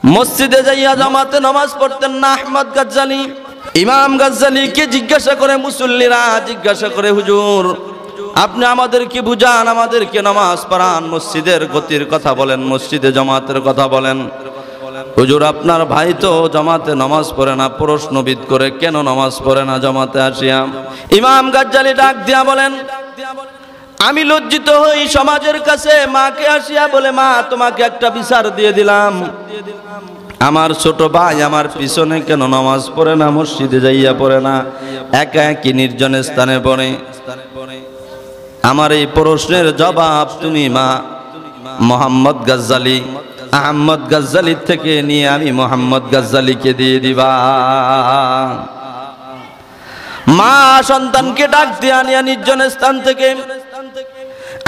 মসজিদে যাইয়া জামাতে নামাজ পড়তেন না আহমদ গাজ্জালী। ইমাম গাজ্জালীকে জিজ্ঞাসা করে মুসল্লিরা, জিজ্ঞাসা করে হুজুর আপনি আমাদেরকে বুঝান, আমাদেরকে নামাজ পড়ান, মসজিদের গতির কথা বলেন, মসজিদে জামাতের কথা বলেন। হুজুর আপনার ভাই তো জামাতে নামাজ পড়ে না, প্রশ্নবিদ করে কেন নামাজ পড়ে না জামাতে আসিয়া? ইমাম গাজ্জালী ডাক দিয়া বলেন, আমি লজ্জিত হই সমাজের কাছে, মাকে আসিয়া বলে মা তোমাকে একটা বিচার দিয়ে দিলাম, আমার ছোট ভাই আমার পিছনে কেন নামাজ পড়ে না, মসজিদে যাইয়া পড়ে না, একা একই নির্জন স্থানে পড়ে। আমার এই প্রশ্নের জবাব তুমি মা মোহাম্মদ গাজ্জালী আহমদ গাজ্জালীর থেকে নিয়ে আমি মোহাম্মদ গাজ্জালীকে দিয়ে দিবা। মা সন্তানকে ডাক দিয়া নিয়ে নির্জন স্থান থেকে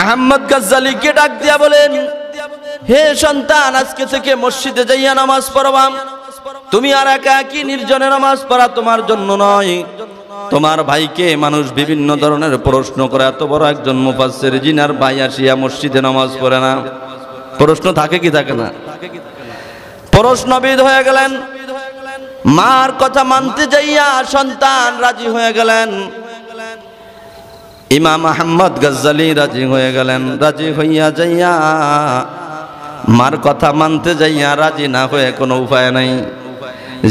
আহমদ গাজ্জালীকে ডাক দিয়া বলেন, হে সন্তান আজকে থেকে মসজিদে যাইয়া নামাজ পড়বা, তুমি আর একা একই নির্জনে নামাজ পড়া তোমার জন্য নয়, তোমার ভাইকে মানুষ বিভিন্ন ধরনের প্রশ্ন করে, এত বড় একজন মুফাসসির জিনার ভাই আসিয়া মসজিদে নামাজ পড়ে না, প্রশ্ন থাকে কি থাকে না? প্রশ্নবিদ হয়ে গেলেন। মার কথা মানতে যাইয়া সন্তান রাজি হয়ে গেলেন। ইমাম আহমদ গাজ্জালী রাজি হয়ে গেলেন। রাজি হইয়া যাইয়া মার কথা মানতে যাইয়া রাজি না হয়ে কোনো উপায় নাই,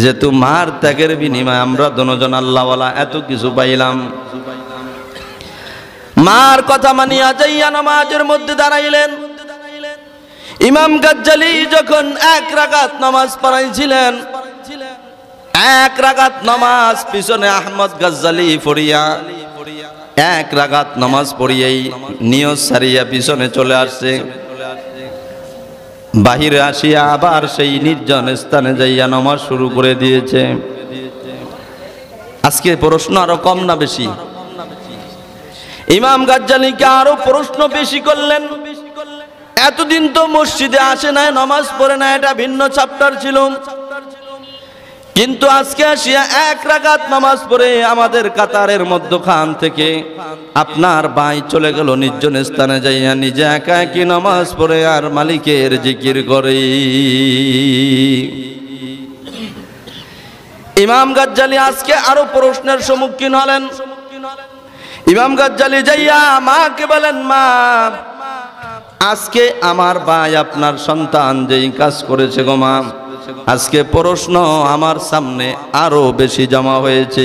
যেহেতু মার ত্যাগের বিনিময়ে আমরা দুজন আল্লাহওয়ালা এত কিছু পাইলাম। মার কথা মানিয়া যাইয়া নামাজের মধ্যে দাঁড়াইলেন। ইমাম গাজ্জালী যখন 1 রাকাত নামাজ পড়াইছিলেন, 1 রাকাত নামাজ পিছনে আহমদ গাজ্জালী পড়িয়া 1 রাকাত নামাজ পড়িয়েই নিয়ত সারিয়া পিছনে চলে আসছে। বাহিরে আসিয়া আবার সেই নির্জন স্থানে যাইয়া নামাজ শুরু করে দিয়েছে। আজকে প্রশ্ন আরো কম না বেশি? ইমাম গাজ্জালীকে আরো প্রশ্ন বেশি করলেন। এতদিন তো মসজিদে আসে না, নামাজ পড়ে না, এটা ভিন্ন চ্যাপ্টার ছিল, কিন্তু আজকে আসিয়া 1 রাকাত নামাজ পড়ে আমাদের কাতারের মধ্যখান থেকে আপনার ভাই চলে গেল নির্জন স্থানে যাইয়া নিজে একা একই নামাজ পড়ে আর মালিকের জিকির করে। ইমাম গাজ্জালী আজকে আরো প্রশ্নের সম্মুখীন হলেন। ইমাম গাজ্জালী যাইয়া মাকে বলেন, মা আজকে আমার ভাই আপনার সন্তান যেই কাজ করেছে গো মা, আজকে প্রশ্ন আমার সামনে আরো বেশি জমা হয়েছে।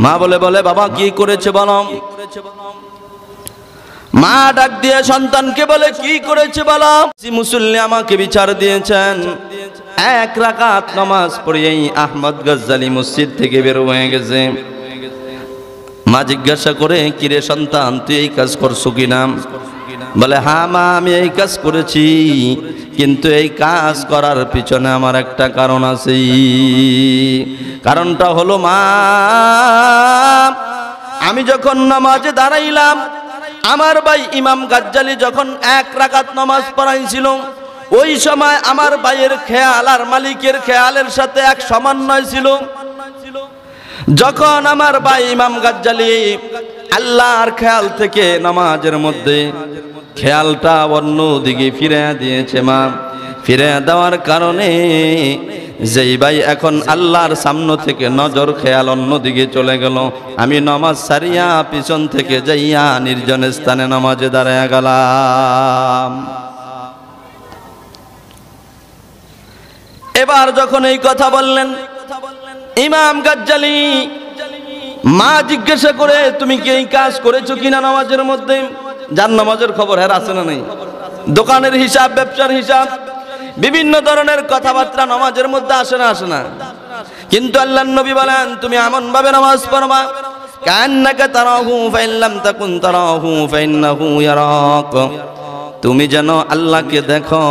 মা বলে বাবা কি করেছে বলো? মা ডাক দিয়ে সন্তানকে বলে, কি করেছে বলো? মুসল্লি আমাকে বিচার দিয়েছেন, 1 রাকাত নামাজ পড়িয়েই আহমদ গাজ্জালী মসজিদ থেকে বের হয়ে গেছে। মা জিজ্ঞাসা করে, কিরে সন্তান তুই এই কাজ করছো কিনা? বলে, হ্যাঁ মা আমি এই কাজ করেছি, কিন্তু এই কাজ করার পিছনে আমার একটা কারণ আছে। কারণটা হলো মা, আমি যখন নামাজে দাঁড়াইলাম, আমার ভাই ইমাম গাজ্জালী যখন 1 রাকাত নামাজ পড়াইছিল, ওই সময় আমার ভাইয়ের খেয়াল আর মালিকের খেয়ালের সাথে এক সমন্বয় ছিল। যখন আমার ভাই ইমাম গাজ্জালী আল্লাহর খেয়াল থেকে নামাজের মধ্যে খেয়ালটা অন্য দিকে ফিরে দিয়েছে, মা ফিরে দেওয়ার কারণে যেই ভাই এখন আল্লাহর সামনে থেকে নজর খেয়াল অন্য দিকে চলে গেল, আমি নামাজ সারিয়া পিছন থেকে যাইয়া নির্জন স্থানে নামাজে দাঁড়ায়া গেলাম। এবার যখন এই কথা বললেন ইমাম গাজ্জালী, মা জিজ্ঞাসা করে, তুমি কি এই কাজ করেছো কিনা নামাজের মধ্যে? যার নামাজের খবর হ্যাঁ আছে না নেই? দোকানের হিসাব, ব্যবসার হিসাব, বিভিন্ন ধরনের কথাবার্তা নামাজের মধ্যে আসে না? আসে না? কিন্তু আল্লাহর নবী বলেন, তুমি এমন ভাবে নামাজ পড়বা কান্নাকা তারাহু ফাইল্লাম তাকুন তারাহু ফাইন্নাহু ইয়ারাক, তুমি যেন আল্লাহকে দেখো,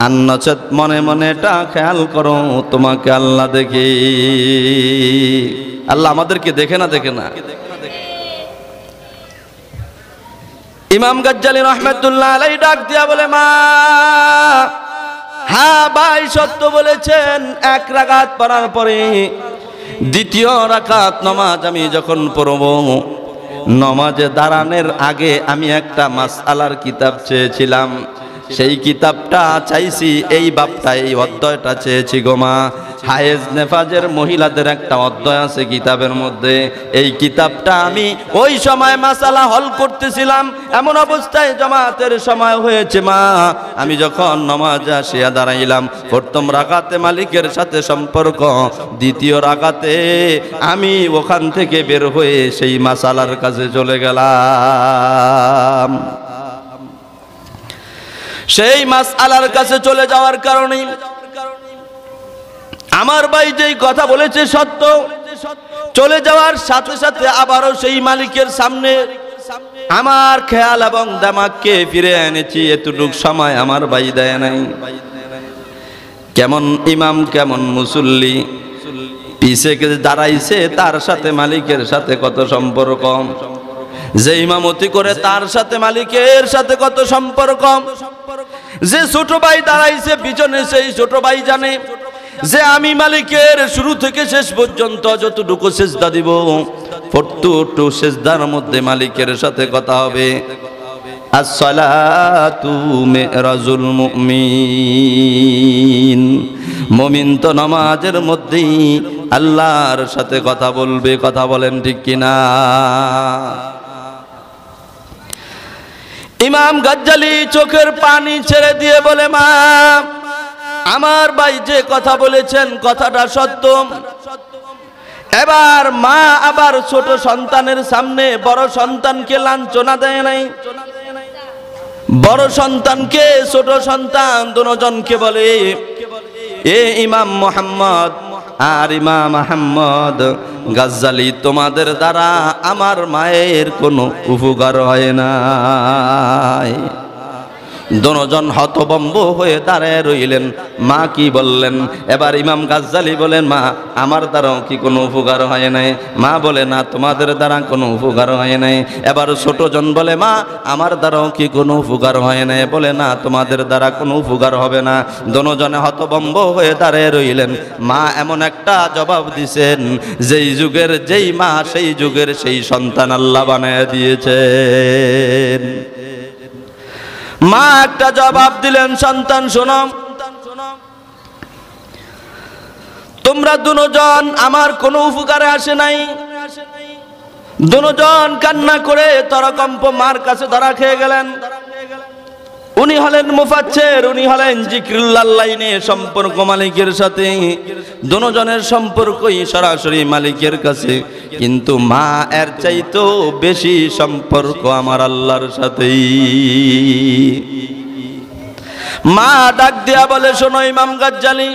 আর নচেত মনে মনে এটা খেয়াল করো তোমাকে আল্লাহ দেখে। আল্লাহ আমাদেরকে দেখে না? দেখে না? ইমাম গাজ্জালী রাহমাতুল্লাহ আলাইহি ডাক দিয়া বলে, মা হ্যাঁ ভাই সত্য বলেছেন, 1 রাকাত পড়ার পরে 2য় রাকাত নামাজ আমি যখন পড়ব, নামাজে দাঁড়ানোর আগে আমি একটা মাসআলার কিতাব চেয়েছিলাম, সেই কিতাবটা চাইছি, এই বাপটা এই অধ্যায়টা চেয়েছি গো মা। হায়েজ নেফাজের মহিলাদের একটা অধ্যায় আছে কিতাবের মধ্যে, এই কিতাবটা আমি ওই সময় মাসালা হল করতেছিলাম, এমন অবস্থায় জামাতের সময় হয়েছে মা। আমি যখন নামাজে আসিয়া দাঁড়াইলাম, প্রথম রাকাতে মালিকের সাথে সম্পর্ক, দ্বিতীয় রাকাতে আমি ওখান থেকে বের হয়ে সেই মাসালার কাছে চলে গেলাম। সেই মাসআলার কাছে চলে যাওয়ার কারণে আমার ভাই যেই কথা বলেছে সত্য, চলে যাওয়ার সাথে সাথে আবারও সেই মালিকের সামনে আমার খেয়াল এবং দামাককে ফিরে এনেছি। এতটুক সময় আমার ভাই দেয় নাই। কেমন ইমাম কেমন মুসল্লি, পিছে দাঁড়াইছে, তার সাথে মালিকের সাথে কত সম্পর্ক, যে ইমামতি করে তার সাথে মালিকের সাথে কত সম্পর্ক, যে ছোট ভাই দাঁড়াইছে পিছনে সেই ছোট ভাই জানে যে আমি মালিকের শুরু থেকে শেষ পর্যন্ত যতটুকু সেজদা দিব, প্রত্যেকটা সেজদার মধ্যে মালিকের সাথে কথা হবে। as-salatu mi'razul mu'min, মুমিন তো নামাজের মধ্যেই আল্লাহর সাথে কথা বলবে। কথা বলেন ঠিক কিনা? ইমাম গাজ্জালি চোখের পানি ছেড়ে দিয়ে বলে, মা আমার ভাই যে কথা বলেছেন কথাটা সত্য। এবার মা আবার ছোট সন্তানের সামনে বড় সন্তানকে লাঞ্ছনা দেয় নাই, বড় সন্তানকে ছোট সন্তান দুজনকে বলে, এ ইমাম মুহাম্মদ আর ইমাম আহমদ গাজ্জালি, তোমাদের দ্বারা আমার মায়ের কোনো উপকার হয় না। দুজন হতভম্ব হয়ে দাঁড়ায় রইলেন। মা কি বললেন? এবার ইমাম গাজ্জালি বলেন, মা আমার দ্বারাও কি কোনো উপকার হয় নাই? মা বলে, না তোমাদের দ্বারা কোনো উপকার হয় নাই। এবার ছোটজন বলে, মা আমার দ্বারাও কি কোনো উপকার হয় নাই? বলে, না তোমাদের দ্বারা কোনো উপকার হবে না। দুজনে হতভম্ব হয়ে দাঁড়ায় রইলেন। মা এমন একটা জবাব দিছেন, যেই যুগের যেই মা সেই যুগের সেই সন্তান আল্লাহ বানায় দিয়েছেন। মা একটা জবাব দিলেন, সন্তান শোনো, তোমরা দুজন আমার কোনো উপকারে আসে নাই। দুজন কান্না করে তরকম্প মার কাছে ধরা খেয়ে গেলেন। উনি হলেন মুফাচ্ছির, উনি হলেন জিকরুল্লাহ লাইনে সম্পর্ক মালিকের সাথে। দুজনের সম্পর্কই সরাসরি মালিকের কাছে, কিন্তু মা এর চাইতেও বেশি সম্পর্ক আমার আল্লাহর সাথেই। মা ডাক দিয়া বলে, শোনো ইমাম গাজ্জালি,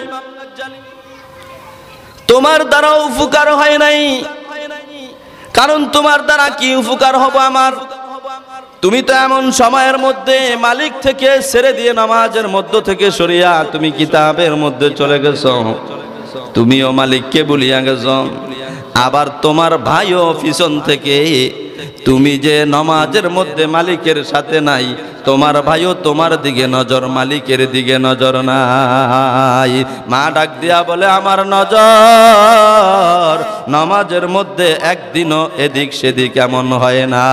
তোমার দ্বারা উপকার হয় নাই, কারণ তোমার দ্বারা কি উপকার হবে আমার? তুমি তো এমন সময়ের মধ্যে মালিক থেকে ছেড়ে দিয়ে নামাজের মধ্য থেকে সরিয়া তুমি কিতাবের মধ্যে চলে গেছো, তুমিও মালিককে ভুলিয়া গেছো। আবার তোমার ভাইও পিছন থেকে, তুমি যে নামাজের মধ্যে মালিকের সাথে নাই, তোমার ভাইও তোমার দিকে নজর, মালিকের দিকে নজর নাই। মা ডাক দিয়া বলে, আমার নজর নামাজের মধ্যে একদিনও এদিক সেদিক এমন হয় না।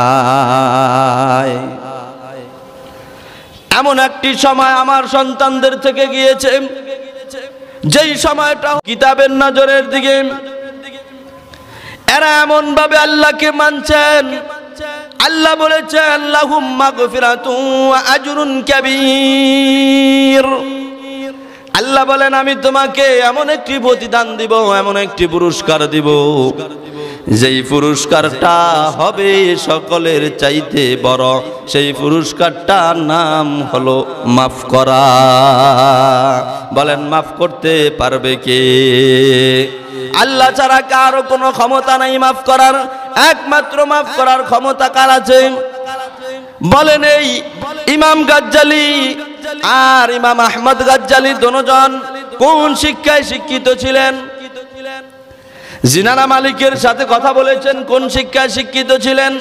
এমন একটি সময় আমার সন্তানদের থেকে গিয়েছে, যেই সময়টা কিতাবের নজরের দিকে। এরা এমন ভাবে আল্লাহকে মানছেন, আল্লাহ বলেছেন লাহুম মাগফিরাতুন ওয়া আজরুন কাবীর। আল্লাহ বলেন, আমি তোমাকে এমন একটি প্রতিদান দিব, এমন একটি পুরস্কার দিব, যেই পুরস্কারটা হবে সকলের চাইতে বড়। সেই পুরস্কারটার নাম হলো মাফ করা। বলেন, মাফ করতে পারবে কে? আল্লাহ ছাড়া কারো কোনো ক্ষমতা নাই মাফ করার। একমাত্র মাফ করার ক্ষমতা কার আছে? বলেন, এই ইমাম গাজ্জালি আর ইমাম আহমদ গাজ্জালি দুজন কোন শিক্ষায় শিক্ষিত ছিলেন? জিনারা মালিকের সাথে কথা বলেছেন, কোন শিক্ষায় শিক্ষিত ছিলেন?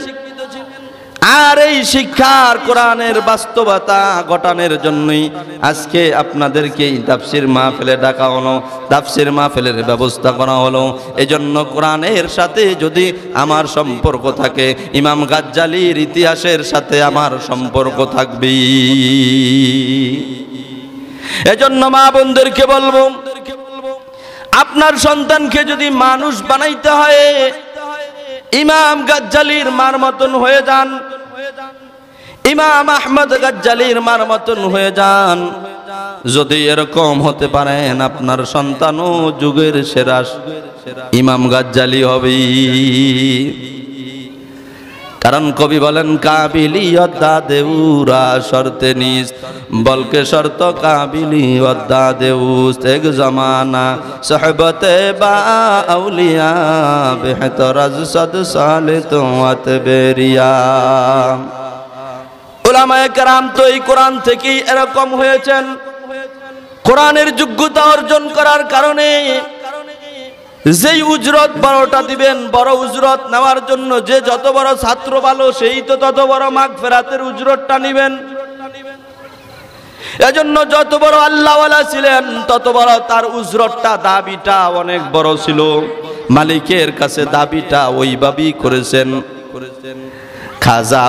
আর এই শিক্ষার কোরআনের বাস্তবতা ঘটানোর জন্যই আজকে আপনাদেরকে তাফসীর মাহফিলে ডাকা হলো, তাফসীর মাহফিলের ব্যবস্থা করা হলো। এজন্য কোরআনের সাথে যদি আমার সম্পর্ক থাকে, ইমাম গাজ্জালীর ইতিহাসের সাথে আমার সম্পর্ক থাকবে। এজন্য মা বোনদেরকে বলবো, আপনার সন্তানকে যদি মানুষ বানাইতে হয়, ইমাম গাজ্জালীর মার মতন হয়ে যান, ইমাম আহমদ গাজ্জালীর মার মতন হয়ে যান। যদি এরকম হতে পারেন, আপনার সন্তানও যুগের সেরা ইমাম গাজ্জালী হবে। কারণ কবি বলেন, কাবিলিয়ত দেউরা শর্তে নিস, বলকে শর্ত কাবিলিয়ত দেউস। এক জমানা সোহবতে বা আউলিয়া বেহতর আজ সদ সালে তোমাত বেরিয়া। উলামায়ে কেরাম তো এই কোরআন থেকেই এরকম হয়েছেন। কোরআনের যোগ্যতা অর্জন করার কারণে যেই উজরত বড়টা দিবেন, বড় উজরত নেওয়ার জন্য যে যত বড় ছাত্র ভালো, সেই তো তত বড় মাগফিরাতের উজরতটা নেবেন। এজন্য যত বড় আল্লাহওয়ালা ছিলেন, তত বড় তার উজরতটা, দাবিটা অনেক বড় ছিল। মালিকের কাছে দাবিটা ওইভাবেই করেছেন। খাজা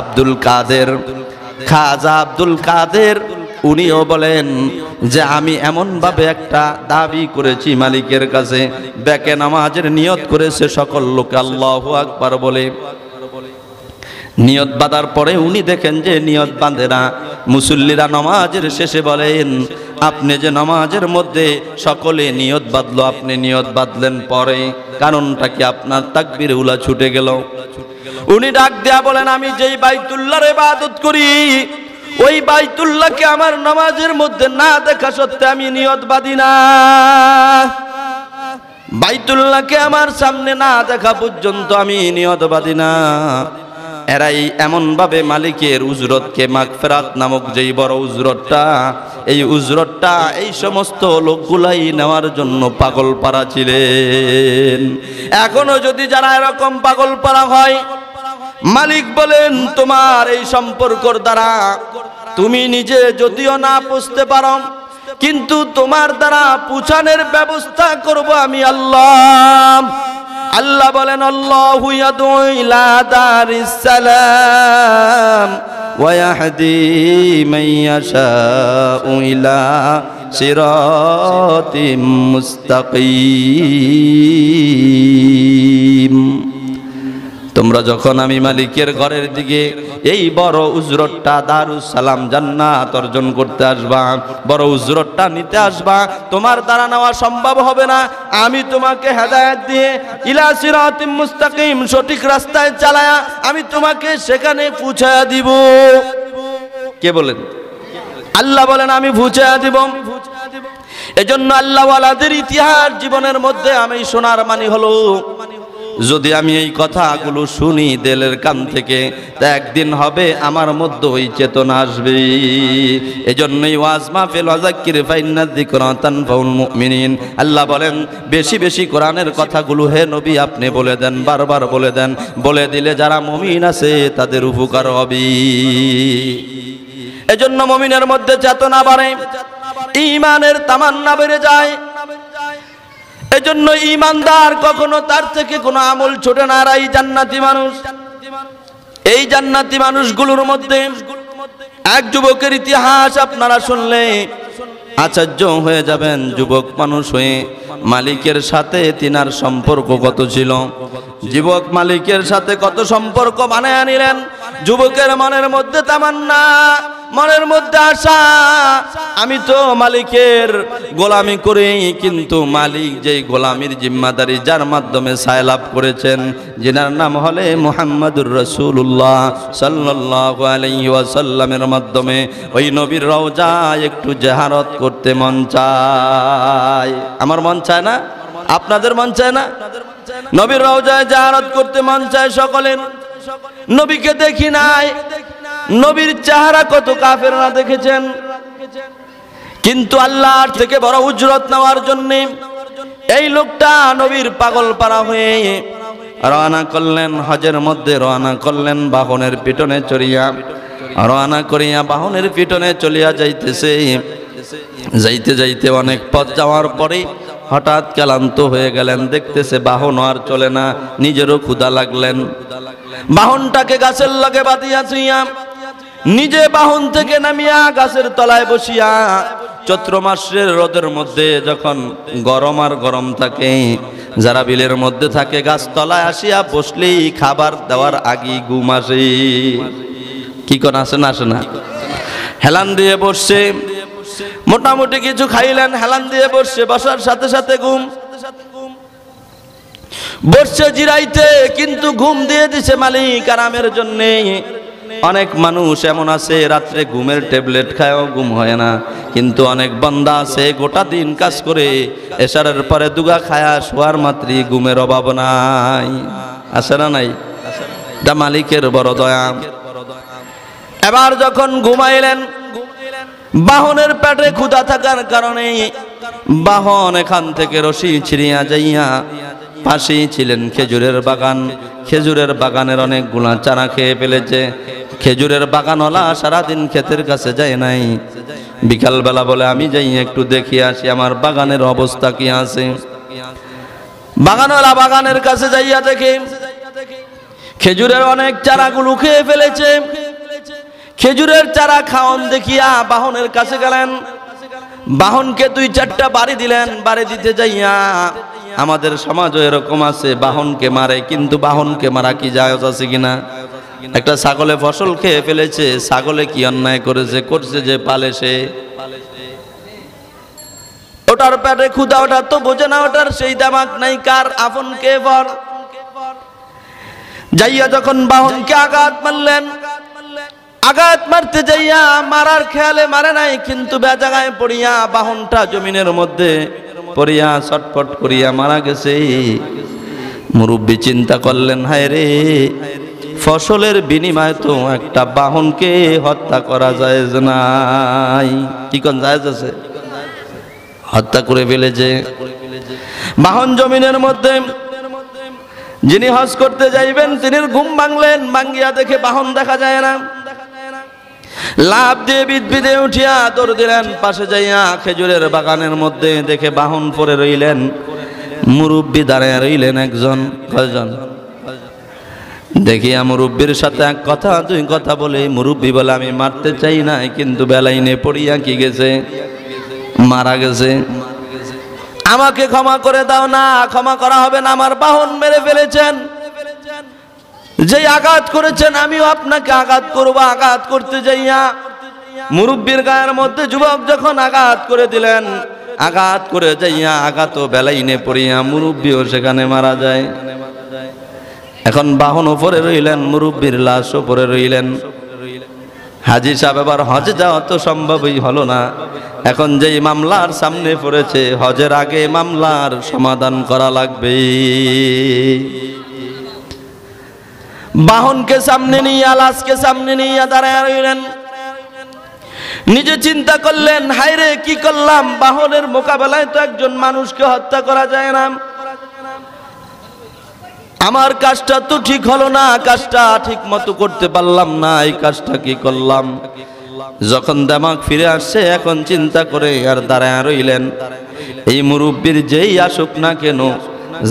আব্দুল কাদের উনিও বলেন যে আমি এমন ভাবে একটা দাবি করেছি মালিকের কাছে, বেকে নামাজের নিয়ত করেছে সকল লোক আল্লাহু আকবার বলে। নিয়ত বাঁধার পরে উনি দেখেন যে নিয়ত বাঁধে না। মুসল্লিরা নামাজের শেষে বলেন, আপনি যে নামাজের মধ্যে সকলে নিয়ত বাঁধলো, আপনি নিয়ত বাঁধলেন পরে, কারণটা কি? আপনার তাকবীর উলা ছুটে গেল। উনি ডাক দেয়া বলেন, আমি যেই বাইতুল্লাহর ইবাদত করি, ওই বাইতুল্লাহকে আমার নামাজের মধ্যে না দেখা সত্ত্বে আমি নিয়ত বাঁধি না। বাইতুল্লাহকে আমার সামনে না দেখা পর্যন্ত আমি নিয়ত বাঁধি না। এরাই এমন ভাবে মালিকের উজরতকে, মাগফিরাত নামক যেই বড় উজরতটা, এই উজরতটা এই সমস্ত লোকগুলাই নেওয়ার জন্য পাগল পারা ছিলেন। এখনো যদি যারা এরকম পাগল পারা হয়, মালিক বলেন তোমার এই সম্পর্কর দ্বারা তুমি নিজে যদিও না পুষতে পারো, কিন্তু তোমার দ্বারা পুছানোর ব্যবস্থা করব আমি আল্লাহ। আল্লাহ বলেন, আল্লাহু ইয়াদউ ইলা দারিস সালাম ওয়া ইয়াহদি মান ইয়াশাউ ইলা সিরাতিম মুস্তাকিম। তোমরা যখন আমি মালিকের ঘরের দিকে এই বড় উজরতটা, দারুস সালাম জান্নাত অর্জন করতে আসবা, বড় উজরতটা নিতে আসবা, তোমার দ্বারা নেওয়া সম্ভব হবে না। আমি তোমাকে হেদায়েত দিয়ে ইলা সিরাতিম মুস্তাকিম, সঠিক রাস্তায় চালায়া আমি তোমাকে সেখানে পৌঁছায়া দিব। কে বলেন? আল্লাহ বলেন আমি পৌঁছায়া দিব। এজন্য আল্লাহ ওয়ালাদের ইতিহাস জীবনের মধ্যে আমি শোনার মানে হলো, যদি আমি এই কথাগুলো শুনি দিলের কান থেকে, তা একদিন হবে আমার মধ্যে ওই চেতনা আসবে। এজন্যই ওয়াজ মাহফিল ওয়াযাক্কির ফাইন্না যিকরা তানফাউল মুমিনিন। আল্লাহ বলেন বেশি বেশি কোরআনের কথাগুলো হে নবী আপনি বলে দেন, বারবার বলে দেন। বলে দিলে যারা মুমিন আছে তাদের উপকার হবে। এজন্য মুমিনের মধ্যে চেতনা বাড়ে, ঈমানের তামান্না বেড়ে যায়। এজন্য ঈমানদার কখনো তার থেকে কোনো আমল ছোটে না। এই জান্নাতি মানুষ, এই জান্নাতি মানুষগুলোর মধ্যে এক যুবকের ইতিহাস আপনারা শুনলে আশ্চর্য হয়ে যাবেন। যুবক মানুষ হয়ে মালিকের সাথে তিনার সম্পর্ক কত ছিল, যুবক মালিকের সাথে কত সম্পর্ক বানায় নিলেন। যুবকের মনের মধ্যে তামান্না, মনের মধ্যে আশা, আমি তো মালিকের গোলামি করি, কিন্তু মালিক যেই গোলামির জিম্মাদারি যার মাধ্যমে ছায়া লাভ করেছেন, যিনার নাম হলে মুহাম্মাদুর রাসূলুল্লাহ সাল্লাল্লাহু আলাইহি ওয়াসাল্লামের মাধ্যমে ওই নবীর রওজায় একটু জিয়ারত করতে মন চায়। আমার মন চায় না? আপনাদের মন চায় না? নবীর রওজায় জিয়ারত করতে মন চায় সকলের। নবীকে দেখি নাই, নবীর চেহারা কত কাফেররা দেখেছেন, কিন্তু আল্লাহর থেকে বড় উজরত নেওয়ার জন্য এই লোকটা নবীর পাগল পারা হয়ে রওনা করলেন, হজের মধ্যে রওনা করলেন বাহনের পিটনে চড়িয়া। রওনা করিয়া বাহনের পিটনে চলিয়া যাইতেছে। যাইতে যাইতে অনেক পথ যাওয়ার পরে হঠাৎ ক্লান্ত হয়ে গেলেন, দেখতেছে বাহন আর চলে না, নিজেরও ক্ষুধা লাগলেন। বাহনটাকে গাছের লগে বাঁধিয়া ছুঁইয়া নিজে বাহন থেকে নামিয়া গাছের তলায় বসিয়া, চৈত্র মাসের রোদের মধ্যে যখন গরম আর গরম থাকে, যারা বিলের মধ্যে থাকে গাছ তলায় আসিয়া বসলেই খাবার দেওয়ার আগেই ঘুম আসে। কি কোন আসে না? আসে না? হেলান দিয়ে বসছে, মোটামুটি কিছু খাইলেন, হেলান দিয়ে বসছে, বসার সাথে সাথে ঘুম। বসছে জিরাইতে, কিন্তু ঘুম দিয়ে দিছে মালিক আরামের জন্যে। অনেক মানুষ এমন আছে রাত্রে ঘুমের ট্যাবলেট খায়ও ঘুম হয় না, কিন্তু অনেক বান্দা আছে গোটা দিন কাজ করে এশারের পরে দুগা খায়া শোয়ার মাত্রই ঘুমের অভাব নাই। আছে না নাই? এটা মালিকের বড় দয়া। এবার যখন ঘুমাইলেন, বাহনের পেটে ক্ষুধা থাকার কারণে বাহন এখান থেকে রশি ছিঁড়িয়া যাইয়া, পাশেই ছিলেন খেজুরের বাগান, খেজুরের বাগানের অনেকগুলা চারা খেয়ে ফেলেছে। খেজুরের বাগানওয়ালা সারাদিন ক্ষেতের কাছে যায় নাই, বিকালবেলা বলে আমি যাই একটু দেখি আসি আমার বাগানের অবস্থা কি আছে। বাগানওয়ালা বাগানের কাছে যাইয়া দেখে খেজুরের অনেক চারাগুলো খেয়ে ফেলেছে। খেজুরের চারা খাওন দেখিয়া বাহনের কাছে গেলেন, বাহনকে 2-4টা বাড়ি দিলেন। বাড়ি দিতে যাইয়া, আমাদের সমাজও এরকম আছে, বাহনকে মারে, কিন্তু বাহনকে মারা কি জায়েজ আছে কিনা? একটা ছাগলে ফসল খেয়ে ফেলেছে, ছাগলে কি অন্যায় করেছে? করছে যে পালে সে, ওটার পেটে ক্ষুধা, ওটা তো বোঝে না, ওটার সেই দামাক নাই কার আপন কে বর। যাইয়া যখন বাহনকে আঘাত মারলেন, আঘাত মারতে যাইয়া মারার খেয়ালে মারে নাই, কিন্তু বেজাগায় পড়িয়া বাহনটা জমিনের মধ্যে পড়িয়া ছটফট করিয়া মারা গেছে। মুরব্বী চিন্তা করলেন, হায় রে, ফসলের বিনিময়ে তো একটা বাহনকে হত্যা করা জায়েজ নাই। কি কোন জায়েজ আছে? হত্যা করে ফেলেছে। বাহন জমিনের মধ্যে, যিনি হজ করতে যাইবেন তিনি ঘুম ভাঙলেন, ভাঙ্গিয়া দেখে বাহন দেখা যায় না। লাভ দিয়ে বিদবিদে উঠিয়া দৌড় দিলেন, পাশে যাইয়া খেজুরের বাগানের মধ্যে দেখে বাহন পরে রইলেন। মুরব্বী দাঁড়ায় রইলেন একজন, কয়জন? দেখিয়া মুরব্বীর সাথে এক কথা 2 কথা বলে, মুরব্বী বলে আমি মারতে চাই না, কিন্তু বেলাইনে পড়িয়া কি গেছে, মারা গেছে। আমাকে ক্ষমা করে দাও না। ক্ষমা করা হবে না, আমার বাহন মেরে ফেলেছেন, যে আঘাত করেছেন আমিও আপনাকে আঘাত করব। আঘাত করতে যাইয়া মুরব্বীর গায়ের মধ্যে যুবক যখন আঘাত করে দিলেন, আঘাত করে যাইয়া আঘাত বেলাইনে পড়িয়া মুরব্বীও সেখানে মারা যায়। এখন বাহন উপরে রইলেন, মুরব্বীর লাশ উপরে রইলেন। হাজী সাহেব এবার হজে যাওয়া তো সম্ভবই হলো না। এখন যেই মামলার সামনে পড়েছে, হজের আগে মামলার সমাধান করা লাগবে। বাহনকে সামনে নিয়ে, লাশকে সামনে নিয়ে দাঁড়ায় রইলেন। নিজে চিন্তা করলেন, হায় রে কি করলাম, বাহনের মোকাবেলায় তো একজন মানুষকে হত্যা করা যায় না। আমার কাজটা তো ঠিক হলো না, কাজটা ঠিক মতো করতে পারলাম না, এই কাজটা কি করলাম। যখন দামাক ফিরে আসছে, এখন চিন্তা করে আর দাঁড়ায় রইলেন। এই মুরব্বীর যেই আসুক না কেন,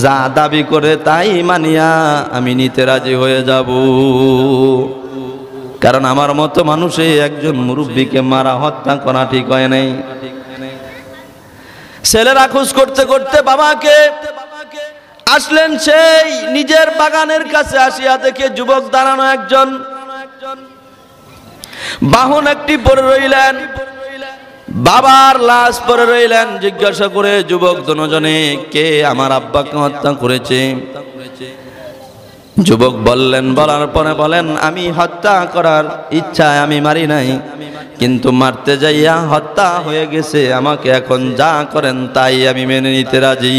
যা দাবি করে তাই মানিয়া আমি নিতে রাজি হয়ে যাব, কারণ আমার মতো মানুষে একজন মুরব্বীকে মারা হত্যা করা ঠিক হয় নাই। ছেলেরা খোঁজ করতে করতে বাবাকে আসলেন, সেই নিজের বাগানের কাছে আসিয়া দেখে যুবক দাঁড়ানো একজন, বাহন একটি পরে রইলেন, বাবার লাশ পরে রইলেন। জিজ্ঞাসা করে যুবক দুজনে, কে আমার আব্বাকে হত্যা করেছে? যুবক বললেন, বলার পরে বলেন, আমি হত্যা করার ইচ্ছায় আমি মারি নাই, কিন্তু মারতে যাইয়া হত্যা হয়ে গেছে। আমাকে এখন যা করেন তাই আমি মেনে নিতে রাজি।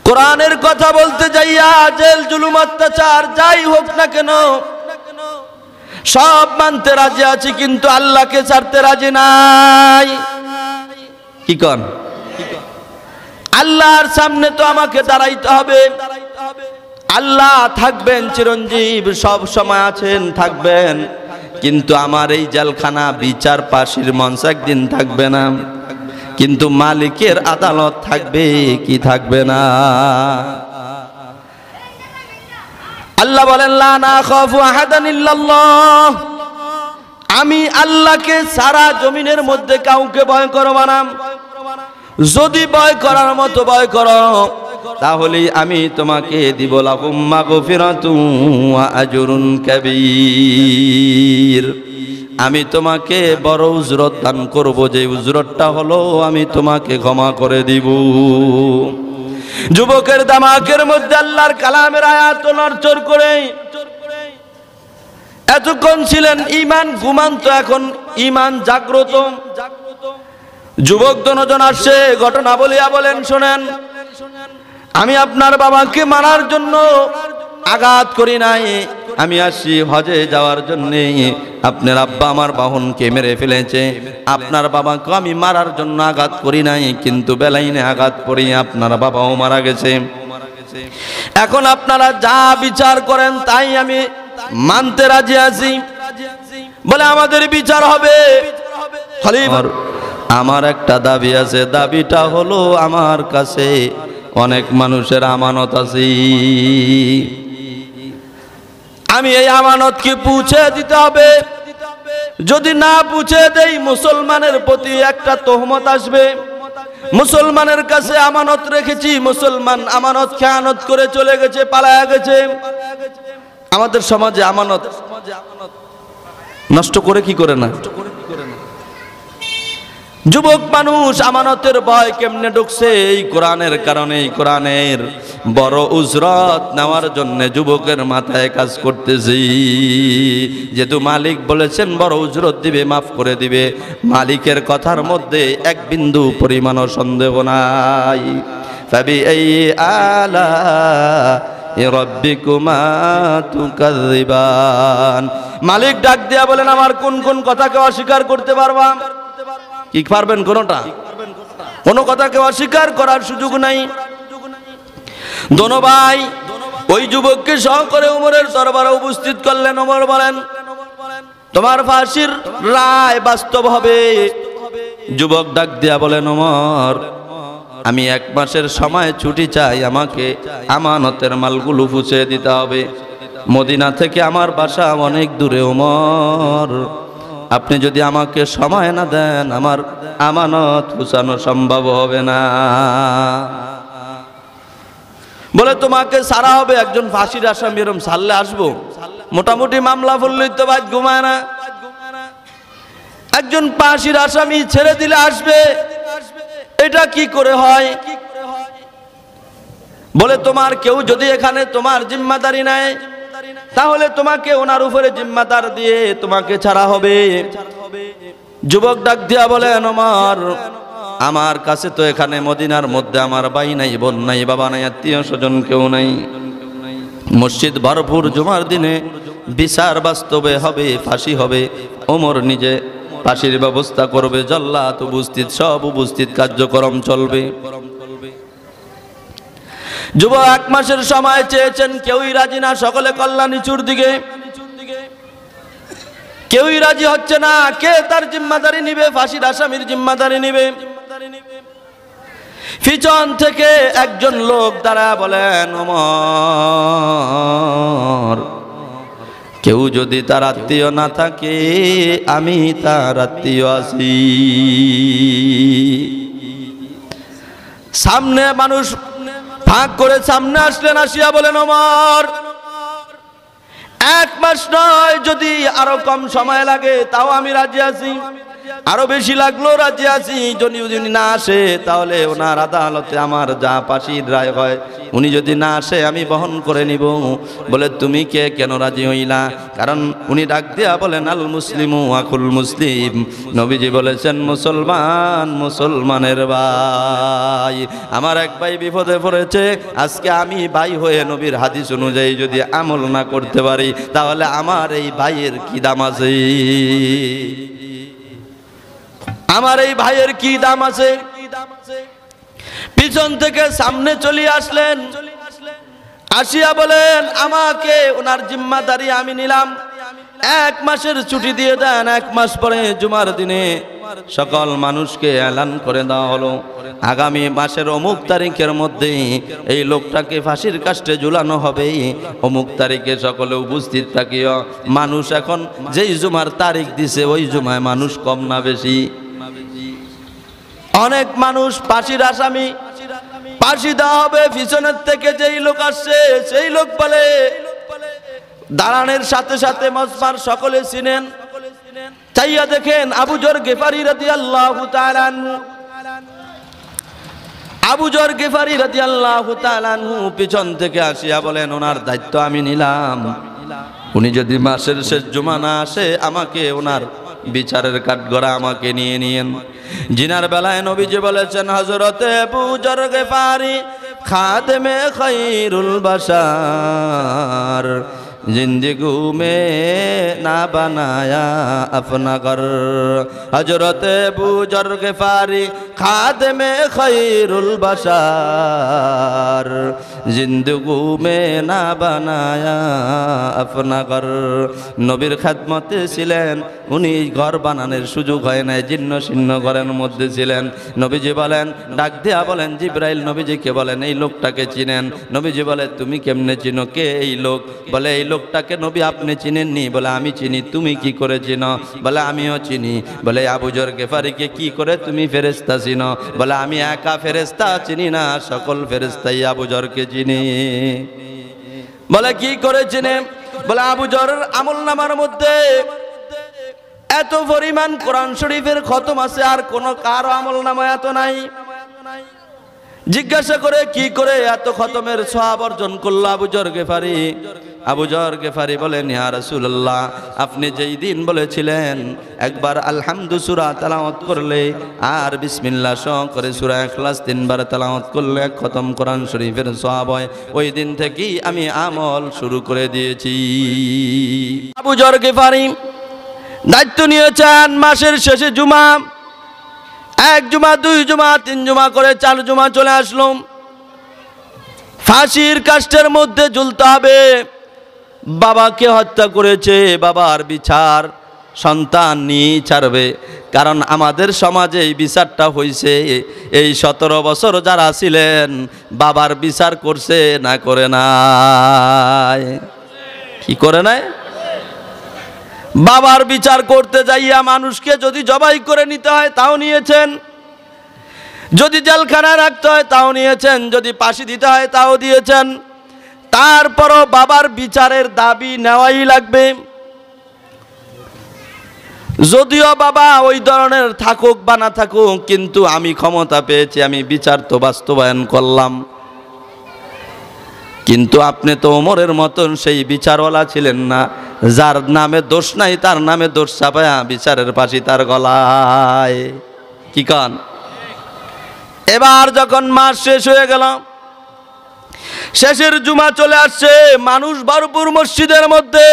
কোরআনের কথা বলতে যাইয়া জেল জুলুম অত্যাচার যাই হোক না কেন সব মানতে রাজি আছি, কিন্তু আল্লাহকে ছাড়তে রাজি নাই। কি কন? আল্লাহর সামনে তো আমাকে দাঁড়াইতে হবে। আল্লাহ থাকবেন চিরঞ্জীব, সব সময় আছেন, থাকবেন, কিন্তু আমার এই জেলখানা বিচার পাশির মঞ্চ একদিন থাকবে না, কিন্তু মালিকের আদালত থাকবে কি থাকবে না? আল্লাহ বলেন লা নাখাফু আহাদান ইল্লাল্লাহ, আমি আল্লাহকে সারা জমিনের মধ্যে কাউকে ভয় করব না। যদি ভয় করার মতো ভয় করো তাহলে আমি তোমাকে দিব লাকুম মাগফিরাতুন ওয়া আজরুন কাবীর, আমি তোমাকে বড় উজরত দান করব, যে উজরতটা হলো আমি তোমাকে ক্ষমা করে দিব। যুবকের দামাকের মধ্যে আল্লাহর কালামের আয়াত নড়চড় করে, এতক্ষণ ছিলেন ঈমান ঘুমান্ত, এখন ঈমান জাগ্রত। যুবক দনজন আসছে, ঘটনা বলিয়া বলেন শোনেন, আমি আপনার বাবাকে মারার জন্য আঘাত করি নাই, আমি আসি হজে যাওয়ার জন্য। আপনার আব্বা আমার বাহনকে মেরে ফেলেছে, আপনার বাবাকে আমি মারার জন্য আঘাত করি নাই, কিন্তু বেলাইনে আঘাত করি আপনার বাবাও মারা গেছে। এখন আপনারা যা বিচার করেন তাই আমি মানতে রাজি আছি। বলে আমাদের বিচার হবে, খলিফা আমার একটা দাবি আছে, দাবিটা হলো আমার কাছে অনেক মানুষের আমানত আছে, আমি এই আমানতকে পৌঁছে দিতে হবে। যদি না পৌঁছে দেই মুসলমানের প্রতি একটা তহমত আসবে। মুসলমানের কাছে আমানত রেখেছি, মুসলমান আমানত খেয়ানত করে চলে গেছে, পালায়া গেছে। আমাদের সমাজে আমানত নষ্ট করে কি করে না? যুবক মানুষ আমানতের ভয় কেমনে ঢুকছে? এই কোরআনের কারণে, এই কোরআনের বড় উজরত নেওয়ার জন্য যুবকের মাথায় কাজ করতেছি। যেহেতু মালিক বলেছেন বড় উজরত দিবে, মাফ করে দিবে, মালিকের কথার মধ্যে এক বিন্দু পরিমাণও সন্দেহ নাই। ফাবিআইয়ি আলা'i রাব্বিকুমা তুকাযযিবান, মালিক ডাক দিয়া বলেন আমার কোন কোন কথাকে অস্বীকার করতে পারবা? কি পারবেন? কোনটা? কোন কথাকে অস্বীকার করার সুযোগ নাই। দোনো ভাই ওই যুবককে সহ করে উমরের দরবারে উপস্থিত করলেন। উমর বলেন তোমার ফাঁসির রায় বাস্তব হবে। যুবক ডাক দিয়া বলেন ওমর, আমি 1 মাসের সময় ছুটি চাই, আমাকে আমানতের মালগুলো পৌঁছে দিতে হবে। মদিনা থেকে আমার বাসা অনেক দূরে ওমর, আপনি যদি আমাকে সময় না দেন আমার আমানত পৌঁছানো সম্ভব হবে না। বলে তোমাকে সারা হবে, একজন ফাঁসির আসামি এরকম সারলে আসবো? মোটামুটি মামলা ফুললেই তো ভাই ঘুমায় না। একজন ফাঁসির আসামি ছেড়ে দিলে আসবে, এটা কি করে হয়? বলে তোমার কেউ যদি এখানে তোমার জিম্মাদারি নেয় তাহলে তোমাকে ওনার উপরে জিম্মাদার দিয়ে তোমাকে ছাড়া হবে। যুবক ডাক দিয়া বলেন ওমর, আমার কাছে তো এখানে মদিনার মধ্যে আমার ভাই নাই, বোন নাই, বাবা নাই, আত্মীয় স্বজন কেউ নাই। মসজিদ ভরপুর, জুমার দিনে বিচার বাস্তবে হবে, ফাঁসি হবে। ওমর নিজে ফাঁসির ব্যবস্থা করবে, জল্লাদ উপস্থিত, সব উপস্থিত, কার্যক্রম চলবে। যুবক 1 মাসের সময় চেয়েছেন, কেউই রাজি না, সকলে কল্যাণীচুর দিকে, কেউই রাজি হচ্ছে না। কে তার জিম্মাদারি নিবে? ফাঁসির আসামির জিম্মাদারি নিবে। পিছন থেকে একজন লোক দাঁড়ায় বলেন ওমর, কেউ যদি তার আত্মীয় না থাকে আমি তার আত্মীয় আছি। সামনে মানুষ ভাগ করে সামনে আসলেন, আসিয়া বলেন ওমর, 1 মাস নয়, যদি আরো কম সময় লাগে তাও আমি রাজি আছি, আরো বেশি লাগলেও রাজি আছি। যদি না আসে তাহলে ওনার আদালতে আমার যা ফাঁসির রায় হয়, উনি যদি না আসে আমি বহন করে নিব। বলে তুমি কে, কেন রাজি হইলা? কারণ উনি ডাক দিয়া বলেন আল মুসলিমু আকুল মুসলিম, নবীজি বলেছেন মুসলমান মুসলমানের ভাই। আমার এক ভাই বিপদে পড়েছে, আজকে আমি ভাই হয়ে নবীর হাদিস অনুযায়ী যদি আমল না করতে পারি তাহলে আমার এই ভাইয়ের কি দাম আছে? আমার এই ভাইয়ের কি দাম আছে? পিছন থেকে সামনে চলে আসলেন, আসিয়া বলেন আমাকে ওনার জিম্মাদারি আমি নিলাম, 1 মাসের ছুটি দিয়ে দেন। 1 মাস পরে জুমার দিনে সকল মানুষকে এলান করে দেওয়া হলো আগামী মাসের অমুক তারিখের মধ্যে এই লোকটাকে ফাঁসির কাস্টে ঝুলানো হবে, অমুক তারিখে সকলে উপস্থিত থাকিও। মানুষ এখন যেই জুমার তারিখ দিছে ওই জুমায় মানুষ কম না বেশি? অনেক মানুষ ফাঁসির আসামি, ফাঁসি দেওয়া হবে। পিছনের থেকে যেই লোক আসছে সেই লোক বলে, দাঁড়ানোর সাথে সাথে মজমার সকলে চিনেন, চাইয়া দেখেন আবু যর গিফারি রাদিয়াল্লাহু তাআলা আনহু। আবু যর গিফারি রাদিয়াল্লাহু তাআলা আনহু পিছন থেকে আসিয়া বলেন ওনার দায়িত্ব আমি নিলাম, উনি যদি মাসের শেষ জুমা না আসে আমাকে ওনার বিচারের কাঠগড়া আমাকে নিয়ে নিয়েন। জিনার বেলায় নবীজি বলেছেন হযরতে আবু যর গিফারি খাদেমে খায়রুল বাশার, जिंदगी में ना बनाया अपना घर। हजरत अबू जर गिफारी खादिमे खैरुल बशर, जिंदगी में ना बनाया अपना घर। নবীর খেদমতে ছিলেন, উনি ঘর বানানোর সুযোগ হয় নাই, জীর্ণ শীর্ণ ঘরের মধ্যে ছিলেন। নবীজি বলেন, ডাক দিয়া বলেন জিবরাইল নবীজিকে বলেন এই লোকটাকে চিনেন? নবীজি বলে তুমি কেমনে চিনো? কে এই লোক? বলে এই লোকটাকে নবী আপনি চিনেননি? বলে আমি চিনি। তুমি কি করে চিনো? বলে আমিও চিনি। বলে আবু যর গিফারিকে কি করে তুমি ফেরেশতা চিনো? বলে আমি একা ফেরেশতা চিনি না, সকল ফেরেশতাই আবু যরকে চিনি। বলে কি করে চিনে? বলে আবু যরের আমলনামার মধ্যে এত পরিমাণ কোরআন শরীফের খতম আছে, আর কোন কারো আমলনামা এত নাই। জিজ্ঞাসা করে কি করে এত খতমের সওয়াব অর্জন করলো আবু যর গিফারি? আবু যর গিফারি বলেন ইয়া রাসূলুল্লাহ, আপনি যেই দিন বলেছিলেন একবার আলহামদু সূরা তেলাওয়াত করলে আর বিসমিল্লাহ সহ করে সূরা ইখলাস 3 বার তেলাওয়াত করলে 1 খতম কোরআন শরীফের সওয়াব হয়, ওই দিন থেকেই আমি আমল শুরু করে দিয়েছি। আবু যর গিফারি দায়িত্ব নিয়েছেন মাসের শেষে জুমা, 1 জুমা 2 জুমা 3 জুমা করে 4 জুমা চলে আসলো। ফাঁসির কাষ্ঠের মধ্যে ঝুলতে হবে। বাবাকে হত্যা করেছে, বাবার বিচার সন্তান নিয়ে ছাড়বে। কারণ আমাদের সমাজে এই বিচারটা হয়েছে, এই 17 বছর যারা ছিলেন বাবার বিচার করছে না করে নাই? কি করে নাই? বাবার বিচার করতে যাইয়া মানুষকে যদি জবাই করে নিতে হয় তাও নিয়েছেন, যদি জেলখানায় রাখতে হয় তাও নিয়েছেন, যদি ফাঁসি দিতে হয় তাও দিয়েছেন। তারপরও বাবার বিচারের দাবি নেওয়াই লাগবে। যদিও বাবা ওই ধরনের থাকুক বা না থাকুক, কিন্তু আমি ক্ষমতা পেয়েছি, আমি বিচার তো বাস্তবায়ন করলাম। কিন্তু আপনি তো ওমরের মতন সেই বিচারওয়ালা ছিলেন না, যার নামে দোষ নাই তার নামে দোষ চাপায়া বিচারের ফাঁসি তার গলায়। কি কান? এবার যখন মাস শেষ হয়ে গেল, শেষের জুমা চলে আসছে, মানুষ ভরপুর মসজিদের মধ্যে,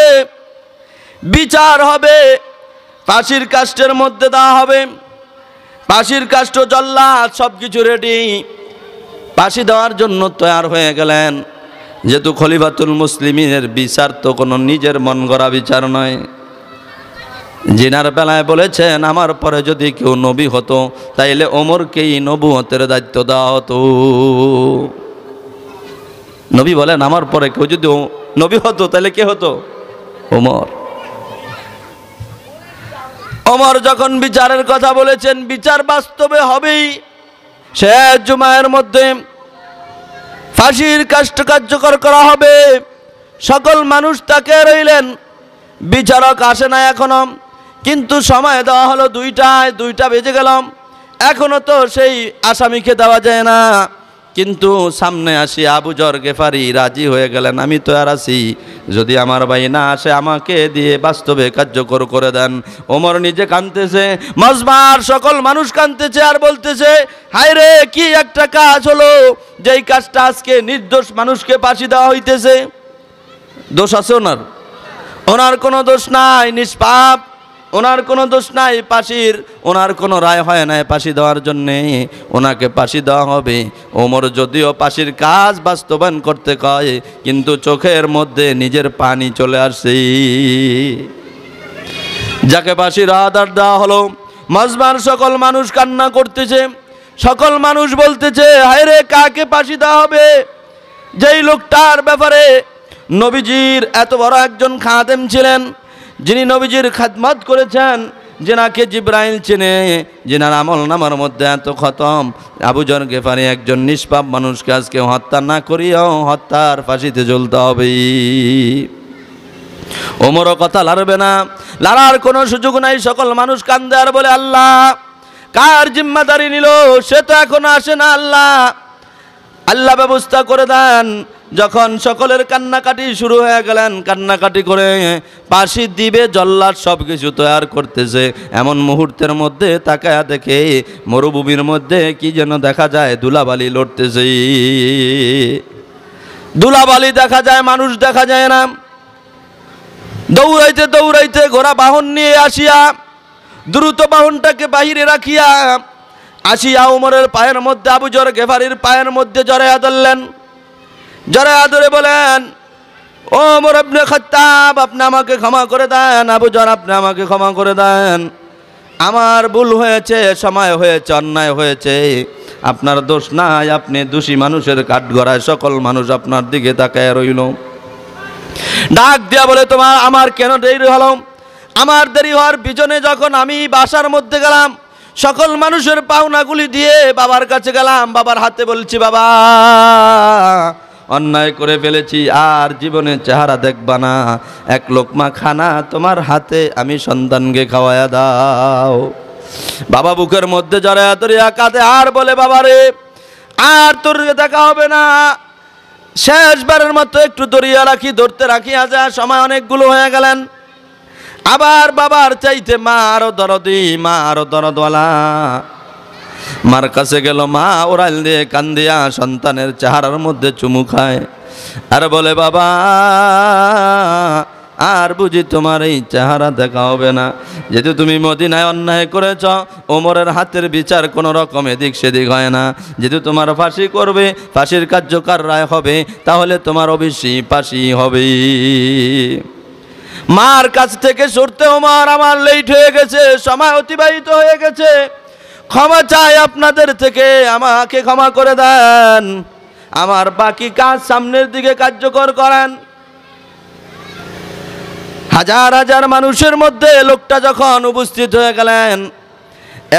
বিচার হবে, ফাঁসির কাষ্ঠের মধ্যে দেওয়া হবে। ফাঁসির কাষ্ঠ জল্লাদ সবকিছু রেডি, ফাঁসি দেওয়ার জন্য তৈয়ার হয়ে গেলেন। যেহেতু খলিফাতুল মুসলিমিনের বিচার তো কোনো নিজের মন গড়া বিচার নয়। জিনার বেলায় বলেছেন আমার পরে যদি কেউ নবী হতো তাইলে ওমরকেই নবুয়তের দায়িত্ব দেওয়া হতো। নবী বলেন আমার পরে কেউ যদি নবী হতো তাহলে কে হতো? ওমর। ওমর যখন বিচারের কথা বলেছেন, বিচার বাস্তবে হবেই। শেষ জুমায়ের মধ্যে ফাঁসির কাষ্ঠ কার্যকর করা হবে। সকল মানুষ তাকে রইলেন, বিচারক আসে না এখনো। কিন্তু সময় দেওয়া হলো 2টা বেজে গেল, এখনো তো সেই আসামিকে দেওয়া যায় না। কিন্তু সামনে আসি আবু যর গিফারি রাজি হয়ে গেলেন, আমি তো আর আছি, যদি আমার ভাই না আসে আমাকে দিয়ে বাস্তবে কার্যকর করে দেন। ওমর নিজে কাঁদতেছে, মজমার সকল মানুষ কাঁদতেছে আর বলতেছে হায় রে, কি একটা কাজ হলো, যেই কাজটা আজকে নির্দোষ মানুষকে ফাঁসি দেওয়া হইতেছে। দোষ আছে ওনার? ওনার কোনো দোষ নাই, নিষ্পাপ। ওনার কোনো দোষ নাই, ফাঁসির ওনার কোনো রায় হয় নাই ফাঁসি দেওয়ার জন্যে, ওনাকে ফাঁসি দেওয়া হবে। ওমর যদিও ফাঁসির কাজ বাস্তবায়ন করতে কয়, কিন্তু চোখের মধ্যে নিজের পানি চলে আসে। যাকে ফাঁসির আদেশ দেওয়া হলো, মজমার সকল মানুষ কান্না করতেছে, সকল মানুষ বলতেছে, হায় রে, কাকে ফাঁসি দেওয়া হবে? যেই লোকটার ব্যাপারে নবীজির এত বড় একজন খাদেম ছিলেন, যিনি নবীজির খাদমত করেছেন, যেনাকে জিব্রাইল চেনে, যেনার আমল নামার মধ্যে এত খতম, আবু যর গেফারি একজন নিষ্পাপ মানুষকে আজকে হত্যা না করিয়াও হত্যার ফাঁসিতে ঝুলতে হবে। ওমরও কথা লড়বে না, লড়ার কোনো সুযোগ নাই। সকল মানুষ কান্দে আর বলে, আল্লাহ কার জিম্মাদারি নিল? সে তো এখনো আসে না। আল্লাহ আল্লাহ ব্যবস্থা করে দেন। যখন সকলের কান্নাকাটি শুরু হয়ে গেলেন, কান্নাকাটি করে ফাঁসি দিবে জল্লাদ সব কিছু তৈরি করতেছে, এমন মুহূর্তের মধ্যে তাকায়া দেখে মরুভূমির মধ্যে কি যেন দেখা যায়, ধুলাবালি লড়তেছে। ধুলাবালি দেখা যায়, মানুষ দেখা যায় না। দৌড়াইতে দৌড়াইতে ঘোড়া বাহন নিয়ে আসিয়া, দ্রুত বাহনটাকে বাহিরে রাখিয়া আসিয়া ওমরের পায়ের মধ্যে, আবু যর গেফারির পায়ের মধ্যে জড়াইয়া ধরলেন। জড়াইয়া ধরে বলেন, ও ওমর ইবনে খাত্তাব, আপনি আমাকে ক্ষমা করে দেন। আবু যর, আপনি আমাকে ক্ষমা করে দেন। আমার ভুল হয়েছে, সময় হয়েছে, অন্যায় হয়েছে, আপনার দোষ নাই। আপনি দোষী মানুষের কাঠগড়ায় সকল মানুষ আপনার দিকে তাকায় রইল। ডাক দিয়া বলে, আমার কেন দেরি হলো? আমার দেরি হওয়ার পিছনে যখন আমি বাসার মধ্যে গেলাম, সকল মানুষের পাওনাগুলি দিয়ে বাবার কাছে গেলাম, বাবার হাতে বলছি, বাবা অন্যায় করে ফেলেছি, আর জীবনে চেহারা দেখবা না, এক লোকমা খানা তোমার হাতে আমি সন্তানকে খাওয়ায়া দাও। বাবা বুকের মধ্যে জড়ায়া ধরিয়া কাঁদে আর বলে, বাবা রে, আর তোর দেখা হবে না, শেষবারের মতো একটু ধরিয়া রাখি, ধরতে রাখিয়া যা। সময় অনেকগুলো হয়ে গেলেন। আবার বাবার চাইতে মা আরো দরদি, মা আরো দরদওয়ালা। মার কাছে গেল, মা ওরাল দিয়ে কান্দিয়া সন্তানের চেহারার মধ্যে চুমু খায় আর বলে, বাবা আর বুঝি তোমার এই চেহারা দেখা হবে না? যেহেতু তুমি মদিনায় অন্যায় করেছ, ওমরের হাতের বিচার কোনো রকম এদিক সেদিক হয় না। যেহেতু তোমার ফাঁসি করবে, ফাঁসির কার্যকর রায় হবে, তাহলে তোমার অবশ্যই ফাঁসি হবে। মার কাছ থেকে সরতে, ওমর আমার লেট হয়ে গেছে, সময় অতিবাহিত হয়ে গেছে, ক্ষমা চাই আপনাদের থেকে, আমাকে ক্ষমা করে দেন, আমার বাকি কাজ সামনের দিকে কার্যকর করেন। হাজার হাজার মানুষের মধ্যে লোকটা যখন উপস্থিত হয়ে গেলেন,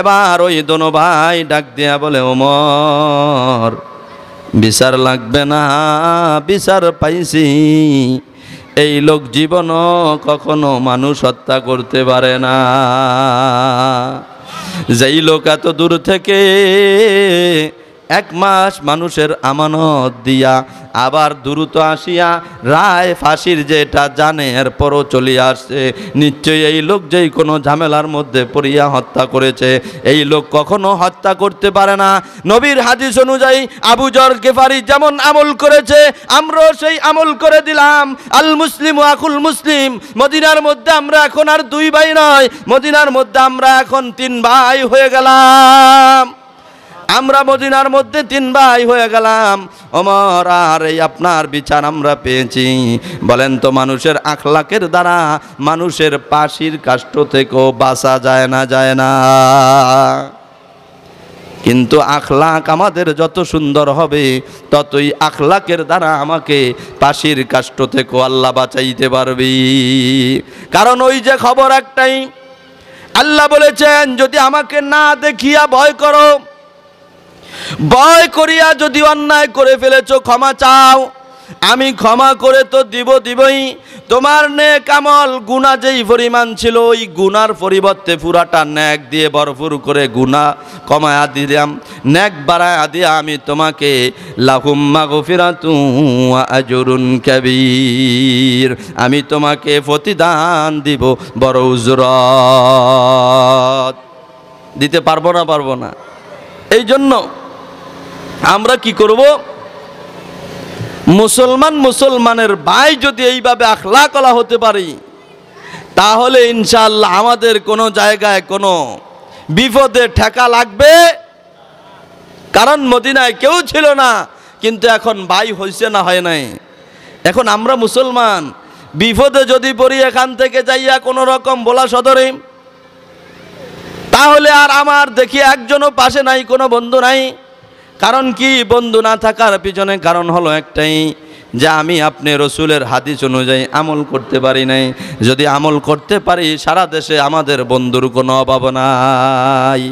এবার ওই দোনো ভাই ডাক দিয়া বলে, ওমর বিচার লাগবে না, বিচার পাইছি। এই লোক জীবনও কখনো মানুষ হত্যা করতে পারে না। যেই লোক এত দূর থেকে 1 মাস মানুষের আমানত দিয়া আবার দ্রুত আসিয়া রায় ফাঁসির যেটা জানে, এরপরও চলিয়া আসছে, নিশ্চয়ই এই লোক যেই কোনো ঝামেলার মধ্যে পড়িয়া হত্যা করেছে। এই লোক কখনো হত্যা করতে পারে না। নবীর হাদিস অনুযায়ী আবু যর গেফারি যেমন আমল করেছে, আমরাও সেই আমল করে দিলাম। আল মুসলিম ও আকুল মুসলিম। মদিনার মধ্যে আমরা এখন আর 2 ভাই নয়, মদিনার মধ্যে আমরা এখন 3 ভাই হয়ে গেলাম। আমরা মদিনার মধ্যে 3 ভাই হয়ে গেলাম। ওমর, আর এই আপনার বিচার আমরা পেয়েছি। বলেন তো, মানুষের আখলাকের দ্বারা মানুষের ফাঁসির কাষ্ট থেকেও বাঁচা যায় না? যায় না। কিন্তু আখলাক আমাদের যত সুন্দর হবে, ততই আখলাকের দ্বারা আমাকে ফাঁসির কাষ্ট থেকেও আল্লাহ বাঁচাইতে পারবি। কারণ ওই যে খবর একটাই, আল্লাহ বলেছেন, যদি আমাকে না দেখিয়া ভয় করো, ভয় করিয়া যদি অন্যায় করে ফেলেছো, ক্ষমা চাও, আমি ক্ষমা করে তো দিবই। তোমার নেক আমল গুনাহ যেই পরিমাণ ছিল, ওই গুনার পরিবর্তে পুরাটা নেক দিয়ে ভরপুর করে গুনাহ কমায়া দিলাম, নেক বাড়ায়া দিয়ে আমি তোমাকে লাহুম মাগফিরাতু ওয়া আজরুন কাবীর, আমি তোমাকে প্রতিদান দিব, বড় উজরত দিতে পারবো না? পারবো না। এই জন্য আমরা কি করব? মুসলমানের ভাই যদি এইভাবে আখলাকওয়ালা হতে পারি, তাহলে ইনশাআল্লাহ আমাদের কোনো জায়গায় কোনো বিপদে ঠেকা লাগবে। কারণ মদিনায় কেউ ছিল না, কিন্তু এখন ভাই হইছে না হয় নাই। এখন আমরা মুসলমান, বিপদে যদি পড়ি এখান থেকে যাইয়া কোনো রকম বলা সদরে, তাহলে আর আমার দেখি একজনও পাশে নাই, কোনো বন্ধু নাই। কারণ কি? বন্ধু না থাকার পিছনে কারণ হলো একটাই, যে আমি আপনি রসুলের হাদিস অনুযায়ী আমল করতে পারি নাই। যদি আমল করতে পারি, সারা দেশে আমাদের বন্ধুর কোনো অভাব নাই।